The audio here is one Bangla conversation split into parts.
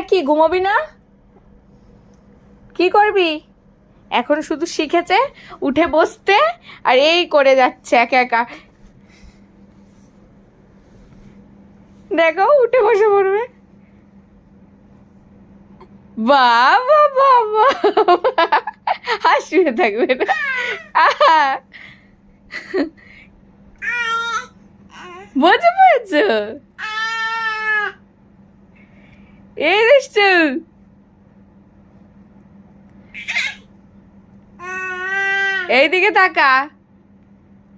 কি ঘুমাবি না? কি করবি? এখন শুধু শিখেছে উঠে বসতে, আর এই করে যাচ্ছে একা একা। দেখো উঠে বসে পড়বে। বাবা বাবা, আর শুয়ে থাকবে না। বুঝে পেরেছো? এই দুষ্টু, এইদিকে তাকা।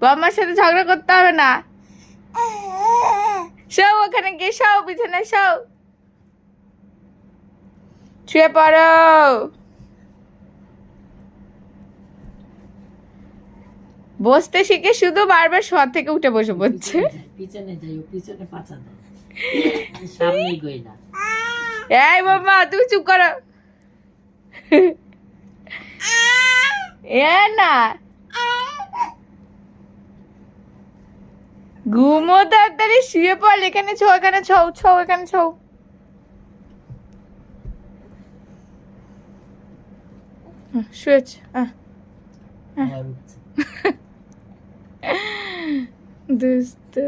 বাবার সাথে ঝগড়া করতে হবে না। শোও, ওখানে গিয়ে শোও, বিছানায় শোও, শুয়ে পড়ো। বসতে শিখে শুধু বারবার শোয়া থেকে উঠে বসে পড়ছে। পিছনে যাই, পিছনে পাছা দাও, সামনে গই না। এই বাবা, তুমি চুপ করো। এ না, ঘুমো তাড়াতাড়ি, শুয়ে পড়। এখানে ছো, এখানে ছো, ছো, এখানে ছো। শুয়েছে। দুস্তু।